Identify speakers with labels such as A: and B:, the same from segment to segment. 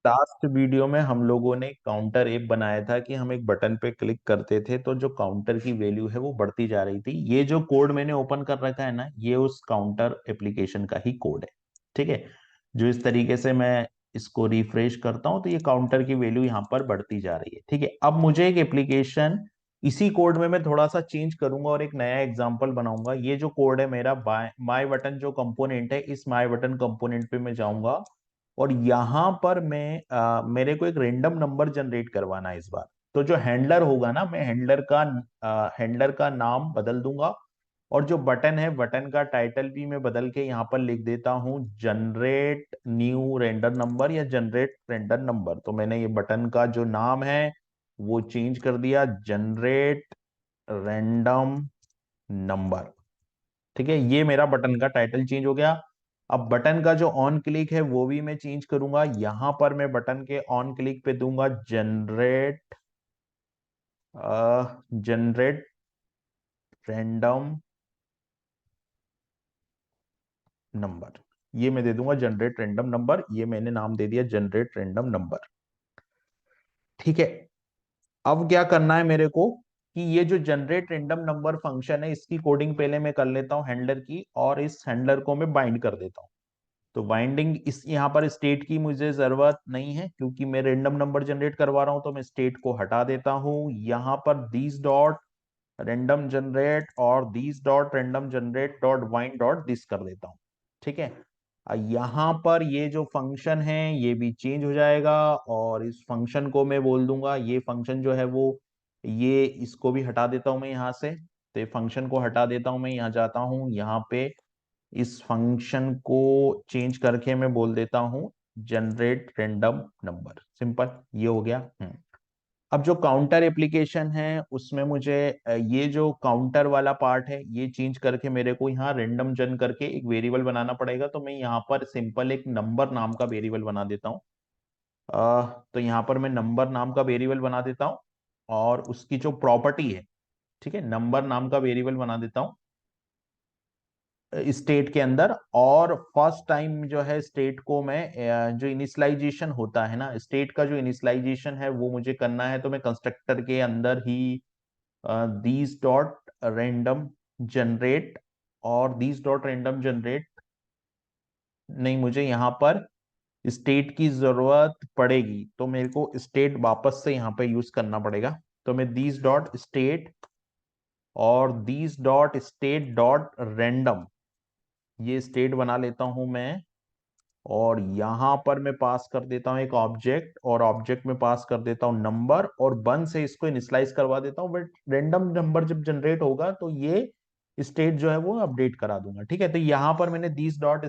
A: Last video में हम लोगों ने काउंटर ऐप बनाया था कि हम एक बटन पे क्लिक करते थे तो जो काउंटर की वैल्यू है वो बढ़ती जा रही थी। ये जो कोड मैंने ओपन कर रखा है ना, ये उस काउंटर एप्लीकेशन का ही कोड है। ठीक है। जो इस तरीके से मैं इसको रिफ्रेश करता हूं तो ये काउंटर की वैल्यू यहाँ पर बढ़ती जा रही है। ठीक है। अब मुझे एक एप्लीकेशन इसी कोड में मैं थोड़ा सा चेंज करूंगा और एक नया एग्जांपल बनाऊंगा। ये जो कोड है मेरा माई बटन जो कंपोनेंट है, इस माई बटन कंपोनेंट पे मैं जाऊंगा और यहां पर मैं मेरे को एक रेंडम नंबर जनरेट करवाना है इस बार। तो जो हैंडलर होगा ना, मैं हैंडलर का नाम बदल दूंगा और जो बटन है बटन का टाइटल भी मैं बदल के यहाँ पर लिख देता हूँ जनरेट न्यू रेंडर नंबर या जनरेट रेंडर नंबर। तो मैंने ये बटन का जो नाम है वो चेंज कर दिया, जनरेट रैंडम नंबर। ठीक है। ये मेरा बटन का टाइटल चेंज हो गया। अब बटन का जो ऑन क्लिक है वो भी मैं चेंज करूंगा। यहां पर मैं बटन के ऑन क्लिक पे दूंगा जनरेट रैंडम नंबर। ये मैं दे दूंगा जनरेट रैंडम नंबर। ये मैंने नाम दे दिया जनरेट रैंडम नंबर। ठीक है। अब क्या करना है मेरे को कि ये जो जनरेट रैंडम नंबर फंक्शन है इसकी कोडिंग पहले मैं कर लेता हूं हैंडलर की, और इस हैंडलर को मैं बाइंड कर देता हूं। तो बाइंडिंग इस यहाँ पर स्टेट की मुझे जरूरत नहीं है क्योंकि मैं रेंडम नंबर जनरेट करवा रहा हूं, तो मैं स्टेट को हटा देता हूं। यहाँ पर दिस डॉट रेंडम जनरेट और this dot random generate dot bind dot this कर देता हूं। ठीक है। यहाँ पर ये जो फंक्शन है ये भी चेंज हो जाएगा और इस फंक्शन को मैं बोल दूंगा, ये फंक्शन जो है वो, ये इसको भी हटा देता हूं मैं यहाँ से। तो ये फंक्शन को हटा देता हूं मैं, यहाँ जाता हूं, यहाँ पे इस फंक्शन को चेंज करके मैं बोल देता हूं जनरेट रैंडम नंबर। सिंपल, ये हो गया। अब जो काउंटर एप्लीकेशन है उसमें मुझे ये जो काउंटर वाला पार्ट है ये चेंज करके मेरे को यहाँ रेंडम जन करके एक वेरिएबल बनाना पड़ेगा। तो मैं यहाँ पर सिंपल एक नंबर नाम का वेरिएबल बना देता हूँ। तो यहाँ पर मैं नंबर नाम का वेरिएबल बना देता हूँ और उसकी जो प्रॉपर्टी है, ठीक है, नंबर नाम का वेरिएबल बना देता हूँ स्टेट के अंदर। और फर्स्ट टाइम जो है स्टेट को मैं जो इनिशियलाइजेशन होता है ना, स्टेट का जो इनिशियलाइजेशन है वो मुझे करना है। तो मैं कंस्ट्रक्टर के अंदर ही दीज डॉट रैंडम जनरेट, और दीज डॉट रैंडम जनरेट नहीं, मुझे यहाँ पर स्टेट की जरूरत पड़ेगी तो मेरे को स्टेट वापस से यहाँ पे यूज करना पड़ेगा। तो मैं दीज डॉट स्टेट और this dot state dot random, ये स्टेट बना लेता हूं मैं। और यहां पर मैं पास कर देता हूं एक ऑब्जेक्ट, और ऑब्जेक्ट में पास कर देता हूं नंबर, और वन से इसको इनिशियलाइज करवा देता हूं। बट रेंडम नंबर जब जनरेट होगा तो ये स्टेट जो है वो अपडेट करा दूंगा। ठीक है। तो यहां पर मैंने दीज डॉट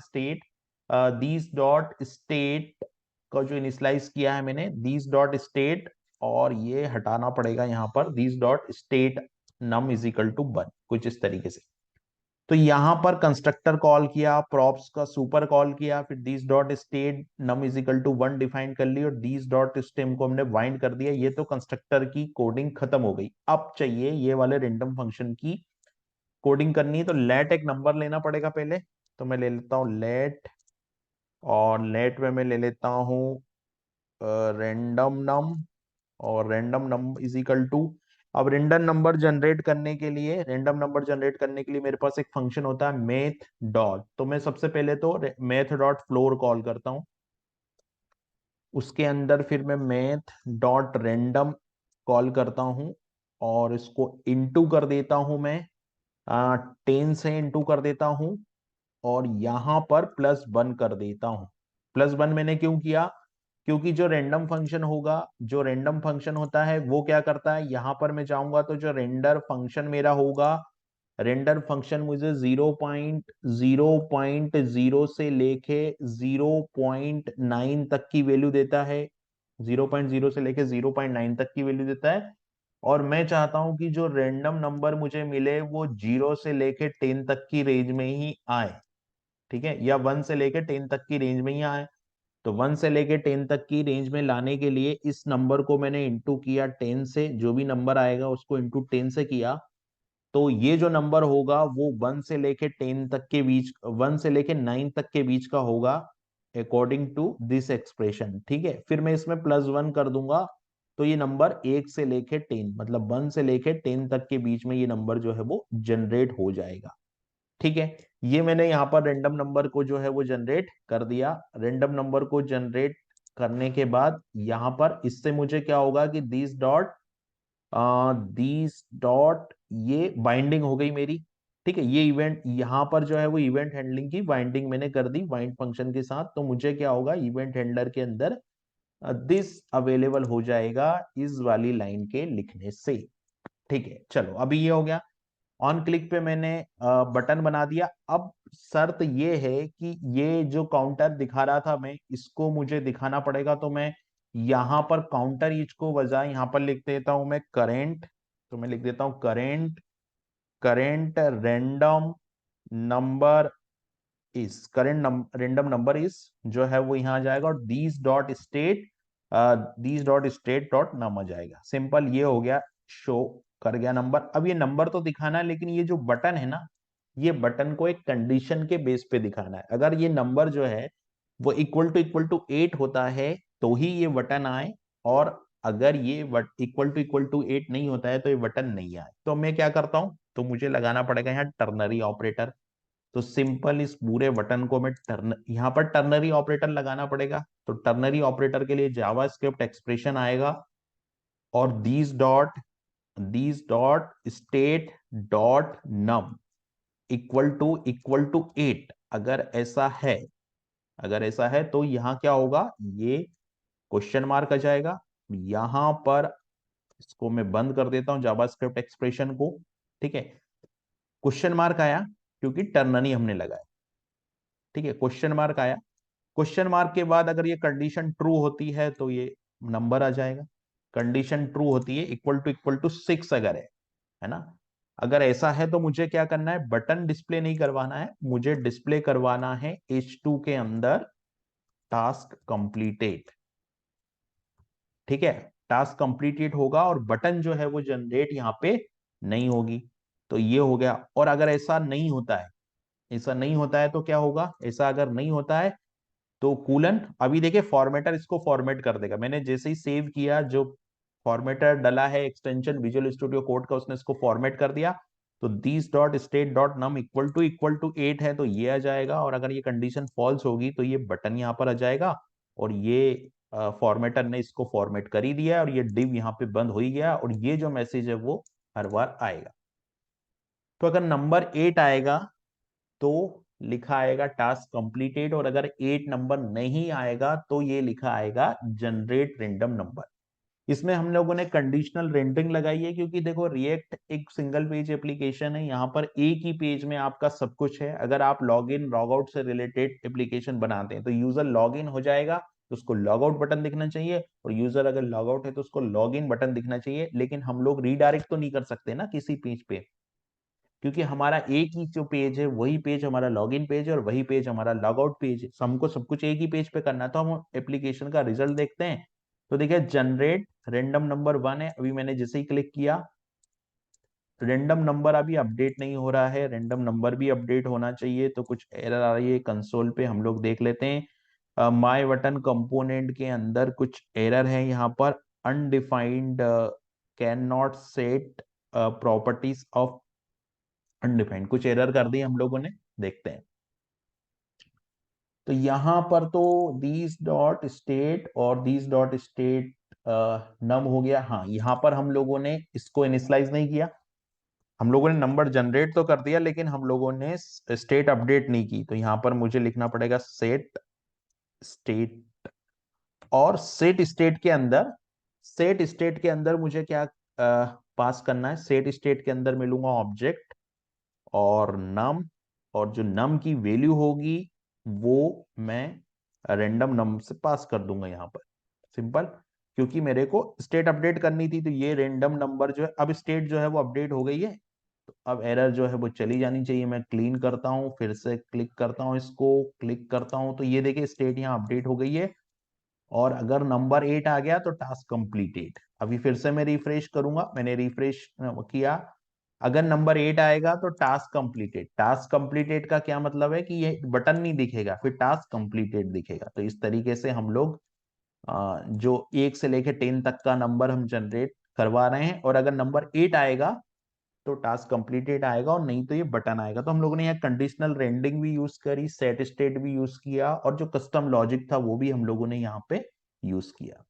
A: स्टेट का जो इनिशियलाइज किया है मैंने दीज डॉट स्टेट, और ये हटाना पड़ेगा यहाँ पर this dot state num is equal to 1, कुछ इस तरीके से। तो यहां पर कंस्ट्रक्टर कॉल किया, प्रॉप्स का सुपर कॉल किया, फिर this dot state num is equal to 1 define कर ली, और दिस डॉट स्टेम को हमने बाइंड कर दिया। ये तो कंस्ट्रक्टर की कोडिंग खत्म हो गई। अब चाहिए ये वाले रेंडम फंक्शन की कोडिंग करनी है। तो लेट एक नंबर लेना पड़ेगा पहले। तो मैं ले लेता हूँ लेट, और लेट में मैं ले लेता हूँ रेंडम नम, और random number is equal to, अब रैंडम नंबर जनरेट करने के लिए मेरे पास एक फंक्शन होता है मैथ डॉट। तो मैं सबसे पहले तो मैथ डॉट फ्लोर कॉल करता हूं, उसके अंदर फिर मैं मैथ डॉट रैंडम कॉल करता हूं, और इसको इंटू कर देता हूं मैं 10 से इंटू कर देता हूं, और यहां पर +1 कर देता हूं। +1 मैंने क्यों किया? क्योंकि जो रेंडम फंक्शन होता है वो क्या करता है, यहां पर मैं जाऊंगा तो जो रेंडर फंक्शन मेरा होगा, रेंडर फंक्शन मुझे 0.0 से लेके 0.9 तक की वैल्यू देता है। 0.0 से लेके 0.9 तक की वैल्यू देता है। और मैं चाहता हूं कि जो रेंडम नंबर मुझे मिले वो 0 से लेके 10 तक की रेंज में ही आए। ठीक है। या 1 से लेके 10 तक की रेंज में ही आए। तो 1 से लेके 10 तक की रेंज में लाने के लिए इस नंबर को मैंने इंटू किया 10 से, जो भी नंबर आएगा उसको इंटू 10 से किया। तो ये जो नंबर होगा वो 1 से लेके 10 तक के बीच, 1 से लेके 9 तक के बीच का होगा। According to this expression. ठीक है, फिर मैं इसमें +1 कर दूंगा, तो ये नंबर 1 से लेके 10, मतलब 1 से लेके 10 तक के बीच में ये नंबर जो है वो जनरेट हो जाएगा। ठीक है, ये मैंने यहाँ पर रेंडम नंबर को जो है वो जनरेट कर दिया। रेंडम नंबर को जनरेट करने के बाद यहाँ पर इससे मुझे क्या होगा कि दीज डॉट ये बाइंडिंग हो गई मेरी। ठीक है, ये इवेंट यहाँ पर जो है वो इवेंट हैंडलिंग की बाइंडिंग मैंने कर दी बाइंड फंक्शन के साथ। तो मुझे क्या होगा, इवेंट हैंडलर के अंदर दिस अवेलेबल हो जाएगा इस वाली लाइन के लिखने से। ठीक है, चलो अभी ये हो गया। ऑन क्लिक पे मैंने बटन बना दिया। अब शर्त ये है कि ये जो काउंटर दिखा रहा था मैं इसको मुझे दिखाना पड़ेगा। तो मैं यहाँ पर काउंटर ईच को बजाय यहाँ पर लिख देता हूं मैं करेंट। तो मैं लिख देता हूं करेंट करेंट रेंडम नंबर इस करेंट रेंडम नंबर इस जो है वो यहाँ आ जाएगा, और these.state.num आ जाएगा। सिंपल, ये हो गया, शो कर गया नंबर। अब ये नंबर तो दिखाना है, लेकिन ये जो बटन है ना, ये बटन को एक कंडीशन के बेस पे दिखाना है। अगर ये नंबर जो है वो इक्वल टू 8 होता है तो ही ये बटन आए, और अगर ये इक्वल टू 8 नहीं होता है तो ये बटन नहीं आए। तो मैं क्या करता हूं, तो मुझे लगाना पड़ेगा यहाँ टर्नरी ऑपरेटर। तो सिंपल इस पूरे बटन को मैं यहाँ पर टर्नरी ऑपरेटर लगाना पड़ेगा। तो टर्नरी ऑपरेटर के लिए जावास्क्रिप्ट एक्सप्रेशन आएगा, और this dot state dot num equal to 8। अगर ऐसा है तो यहाँ क्या होगा, ये क्वेश्चन मार्क आ जाएगा। यहां पर इसको मैं बंद कर देता हूं जावास्क्रिप्ट एक्सप्रेशन को। ठीक है, क्वेश्चन मार्क आया क्योंकि टर्नरी हमने लगाया। ठीक है, क्वेश्चन मार्क आया। क्वेश्चन मार्क के बाद अगर ये कंडीशन ट्रू होती है तो ये नंबर आ जाएगा। कंडीशन ट्रू होती है इक्वल टू 6 अगर है ना। अगर ऐसा है तो मुझे क्या करना है, बटन डिस्प्ले नहीं करवाना है, मुझे डिस्प्ले करवाना है H2 के अंदर टास्क कंप्लीटेड। ठीक है, टास्क कंप्लीटेड होगा और बटन जो है वो जनरेट यहाँ पे नहीं होगी। तो ये हो गया। और अगर ऐसा नहीं होता है तो क्या होगा, ऐसा अगर नहीं होता है तो कूलन, अभी देखिए फॉर्मेटर इसको फॉर्मेट कर देगा। मैंने जैसे ही सेव किया, जो फॉर्मेटर डला है एक्सटेंशन विजुअल स्टूडियो कोड का, उसने इसको फॉर्मेट कर दिया। तो these.state.num इक्वल टू 8 है तो ये आ जाएगा, और अगर ये कंडीशन फॉल्स होगी तो ये बटन यहाँ पर आ जाएगा। और ये फॉर्मेटर ने इसको फॉर्मेट कर ही दिया, और ये डिव यहाँ पे बंद हो ही गया, और ये जो मैसेज है वो हर बार आएगा। तो अगर नंबर 8 आएगा तो लिखा आएगा टास्क कंप्लीटेड, और अगर 8 नंबर नहीं आएगा तो ये लिखा आएगा जनरेट रेंडम नंबर। इसमें हम लोगों ने कंडीशनल रेंडरिंग लगाई है, क्योंकि देखो रिएक्ट एक सिंगल पेज एप्लीकेशन है। यहाँ पर एक ही पेज में आपका सब कुछ है। अगर आप लॉग इन लॉग आउट से रिलेटेड एप्लीकेशन बनाते हैं तो यूजर लॉग इन हो जाएगा तो उसको लॉग आउट बटन दिखना चाहिए, और यूजर अगर लॉग आउट है तो उसको लॉग इन बटन दिखना चाहिए। लेकिन हम लोग रीडायरेक्ट तो नहीं कर सकते ना किसी पेज पे, क्योंकि हमारा एक ही जो पेज है वही पेज हमारा लॉगिन पेज है, और वही पेज हमारा लॉग आउट पेज है। हमको सब कुछ एक ही पेज पे करना है। तो हम एप्लीकेशन का रिजल्ट देखते हैं। तो देखिए जनरेट रेंडम नंबर 1 है। अभी मैंने जैसे ही क्लिक किया, रेंडम नंबर अभी अपडेट नहीं हो रहा है, रेंडम नंबर भी अपडेट होना चाहिए। तो कुछ एरर आ रही है कंसोल पे, हम लोग देख लेते हैं। माय बटन कंपोनेंट के अंदर कुछ एरर है यहाँ पर। Undefined can not set properties of undefined, कुछ एरर कर दी हम लोगों ने। देखते हैं। तो यहां पर तो दीज डॉट स्टेट और दीज डॉट स्टेट नम हो गया। हाँ, यहाँ पर हम लोगों ने इसको इनिशियलाइज नहीं किया। हम लोगों ने नंबर जनरेट तो कर दिया, लेकिन हम लोगों ने स्टेट अपडेट नहीं की। तो यहाँ पर मुझे लिखना पड़ेगा सेट स्टेट। और सेट स्टेट के अंदर मुझे क्या पास करना है, सेट स्टेट के अंदर मिलूंगा ऑब्जेक्ट और नम, और जो नम की वैल्यू होगी वो मैं रेंडम नम से पास कर दूंगा यहाँ पर। सिंपल, क्योंकि मेरे को स्टेट अपडेट करनी थी। तो ये रेंडम नंबर जो है, अब स्टेट जो है वो अपडेट हो गई है। तो अब एरर जो है वो चली जानी चाहिए। मैं क्लीन करता हूँ, फिर से क्लिक करता हूँ, इसको क्लिक करता हूँ, तो ये देखिए स्टेट यहाँ अपडेट हो गई है। और अगर नंबर 8 आ गया तो टास्क कंप्लीटेड। अभी फिर से मैं रिफ्रेश करूंगा। मैंने रिफ्रेश किया, अगर नंबर 8 आएगा तो टास्क कंप्लीटेड। टास्क कंप्लीटेड का क्या मतलब है कि ये बटन नहीं दिखेगा, फिर टास्क कंप्लीटेड दिखेगा। तो इस तरीके से हम लोग जो 1 से लेके 10 तक का नंबर हम जनरेट करवा रहे हैं, और अगर नंबर 8 आएगा तो टास्क कंप्लीटेड आएगा, और नहीं तो ये बटन आएगा। तो हम लोगों ने यहाँ कंडीशनल रेंडरिंग भी यूज करी, सेट स्टेट भी यूज किया, और जो कस्टम लॉजिक था वो भी हम लोगों ने यहाँ पे यूज किया।